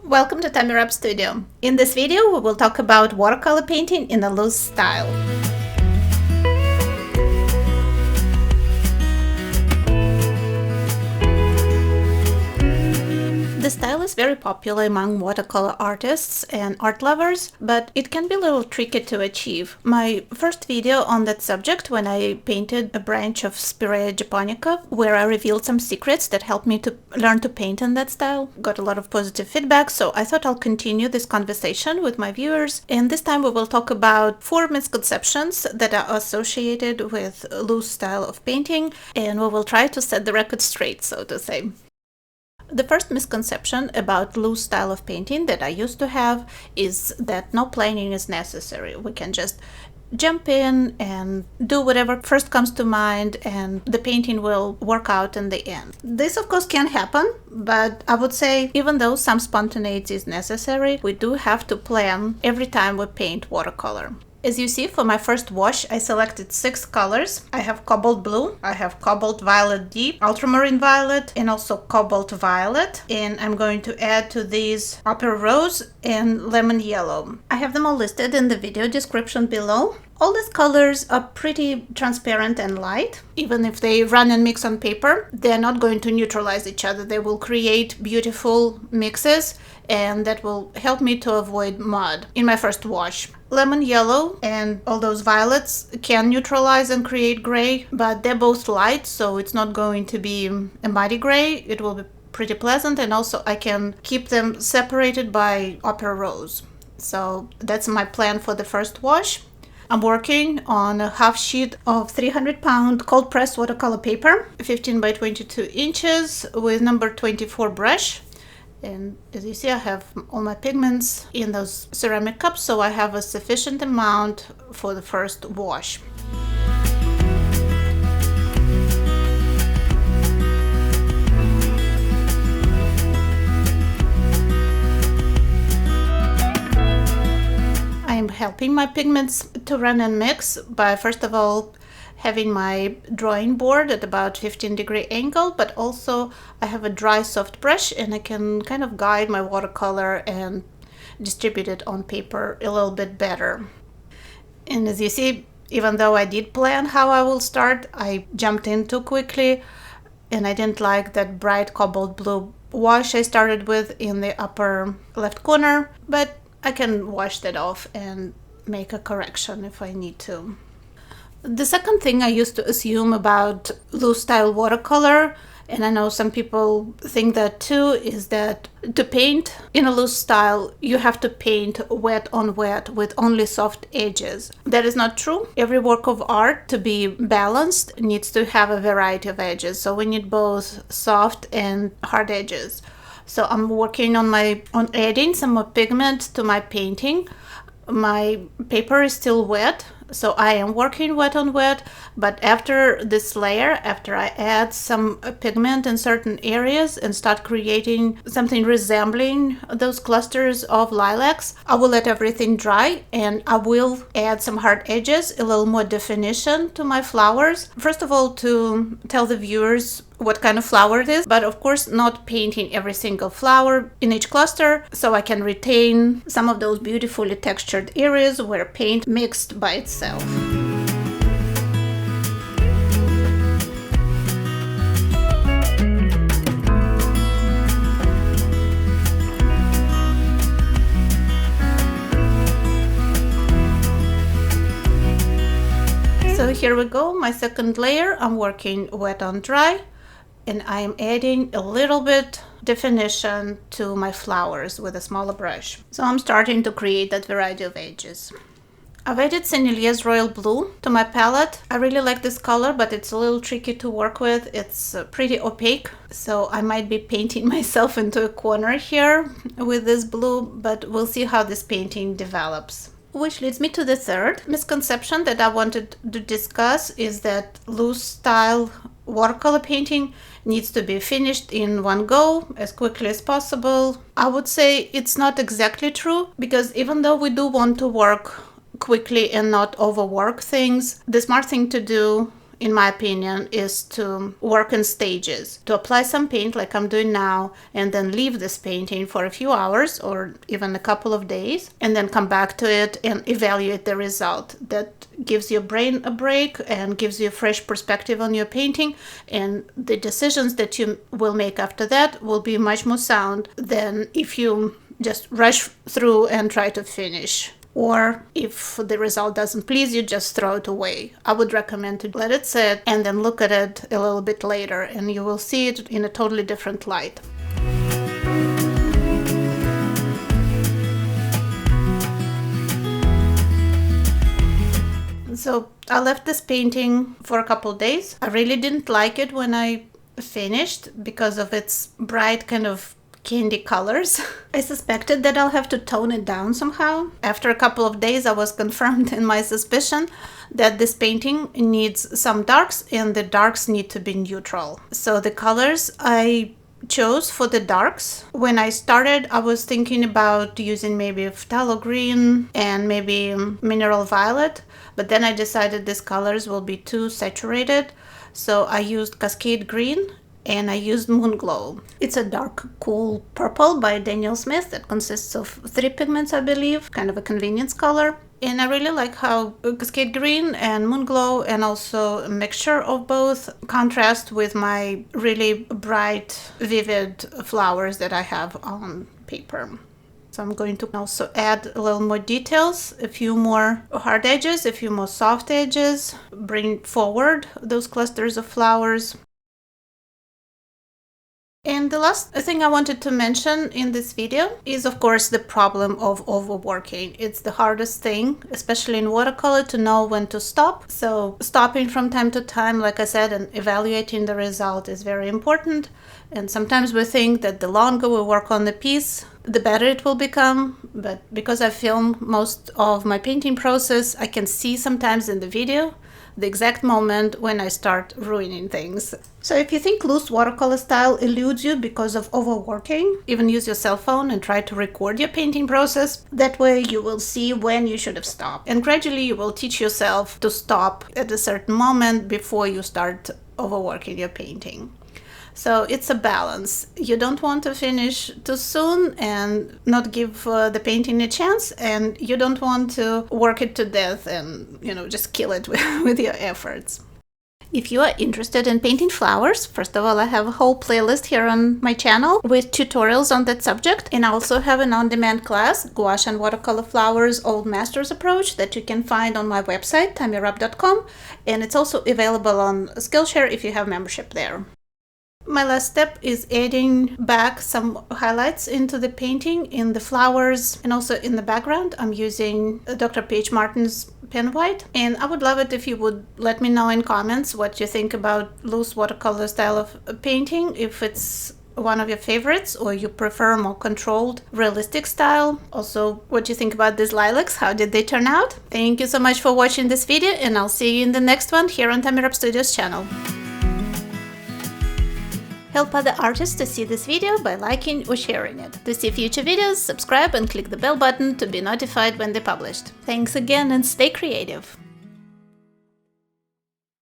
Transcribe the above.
Welcome to Tamirab Studio. In this video, we will talk about watercolor painting in a loose style. The style is very popular among watercolor artists and art lovers, but it can be a little tricky to achieve. My first video on that subject, when I painted a branch of Spirea japonica, where I revealed some secrets that helped me to learn to paint in that style, got a lot of positive feedback, so I thought I'll continue this conversation with my viewers. And this time we will talk about 4 misconceptions that are associated with a loose style of painting, and we will try to set the record straight, so to say. The first misconception about loose style of painting that I used to have is that no planning is necessary. We can just jump in and do whatever first comes to mind and the painting will work out in the end. This of course can happen, but I would say even though some spontaneity is necessary, we do have to plan every time we paint watercolor. As you see, for my first wash, I selected 6 colors. I have Cobalt Blue, I have Cobalt Violet Deep, Ultramarine Violet, and also Cobalt Violet. And I'm going to add to these Opera Rose and Lemon Yellow. I have them all listed in the video description below. All these colors are pretty transparent and light. Even if they run and mix on paper, they're not going to neutralize each other. They will create beautiful mixes, and that will help me to avoid mud in my first wash. Lemon yellow and all those violets can neutralize and create gray, but they're both light, so it's not going to be a muddy gray. It will be pretty pleasant, and also I can keep them separated by Opera Rose. So that's my plan for the first wash. I'm working on a half sheet of 300-pound cold pressed watercolor paper, 15 by 22 inches with number 24 brush. And as you see, I have all my pigments in those ceramic cups, so I have a sufficient amount for the first wash. I'm helping my pigments to run and mix by first of all having my drawing board at about 15-degree angle, but also I have a dry soft brush and I can kind of guide my watercolor and distribute it on paper a little bit better. And as you see, even though I did plan how I will start, I jumped in too quickly and I didn't like that bright cobalt blue wash I started with in the upper left corner, but I can wash that off and make a correction if I need to. The second thing I used to assume about loose style watercolor, and I know some people think that too, is that to paint in a loose style, you have to paint wet on wet with only soft edges. That is not true. Every work of art, to be balanced, needs to have a variety of edges. So we need both soft and hard edges. So I'm working on adding some more pigment to my painting. My paper is still wet, so I am working wet on wet, but after this layer, after I add some pigment in certain areas and start creating something resembling those clusters of lilacs, I will let everything dry and I will add some hard edges, a little more definition to my flowers. First of all, to tell the viewers what kind of flower it is, but of course not painting every single flower in each cluster, so I can retain some of those beautifully textured areas where paint mixed by itself. So here we go, my second layer. I'm working wet on dry. And I am adding a little bit definition to my flowers with a smaller brush. So I'm starting to create that variety of edges. I've added Sennelier's Royal Blue to my palette. I really like this color, but it's a little tricky to work with. It's pretty opaque, so I might be painting myself into a corner here with this blue, but we'll see how this painting develops. Which leads me to the third misconception that I wanted to discuss, is that loose style watercolor painting needs to be finished in one go as quickly as possible. I would say it's not exactly true, because even though we do want to work quickly and not overwork things, the smart thing to do in my opinion, is to work in stages. To apply some paint like I'm doing now, and then leave this painting for a few hours or even a couple of days, and then come back to it and evaluate the result. That gives your brain a break and gives you a fresh perspective on your painting, and the decisions that you will make after that will be much more sound than if you just rush through and try to finish. Or if the result doesn't please you, just throw it away. I would recommend to let it sit and then look at it a little bit later, and you will see it in a totally different light. So I left this painting for a couple days. I really didn't like it when I finished because of its bright kind of candy colors. I suspected that I'll have to tone it down somehow. After a couple of days, I was confirmed in my suspicion that this painting needs some darks, and the darks need to be neutral. So the colors I chose for the darks, when I started, I was thinking about using maybe phthalo green and maybe mineral violet, but then I decided these colors will be too saturated, so I used Cascade green and I used Moonglow. It's a dark, cool purple by Daniel Smith that consists of 3 pigments, I believe, kind of a convenience color. And I really like how Cascade Green and Moonglow, and also a mixture of both, contrast with my really bright, vivid flowers that I have on paper. So I'm going to also add a little more details, a few more hard edges, a few more soft edges, bring forward those clusters of flowers. And the last thing I wanted to mention in this video is, of course, the problem of overworking. It's the hardest thing, especially in watercolor, to know when to stop. So stopping from time to time, like I said, and evaluating the result is very important. And sometimes we think that the longer we work on the piece, the better it will become. But because I film most of my painting process, I can see sometimes in the video the exact moment when I start ruining things. So if you think loose watercolor style eludes you because of overworking, even use your cell phone and try to record your painting process. That way you will see when you should have stopped. And gradually you will teach yourself to stop at a certain moment before you start overworking your painting. So it's a balance. You don't want to finish too soon and not give the painting a chance, and you don't want to work it to death and, just kill it with your efforts. If you are interested in painting flowers, first of all, I have a whole playlist here on my channel with tutorials on that subject, and I also have an on-demand class, Gouache and Watercolor Flowers Old Masters Approach, that you can find on my website, tammyrupp.com, and it's also available on Skillshare if you have membership there. My last step is adding back some highlights into the painting in the flowers and also in the background. I'm using Dr. Paige Martin's pen white, and I would love it if you would let me know in comments what you think about loose watercolor style of painting, if it's one of your favorites or you prefer more controlled, realistic style. Also, what you think about these lilacs, how did they turn out? Thank you so much for watching this video, and I'll see you in the next one here on Tammy Rupp Studios channel. Help other artists to see this video by liking or sharing it. To see future videos, subscribe and click the bell button to be notified when they're published. Thanks again and stay creative!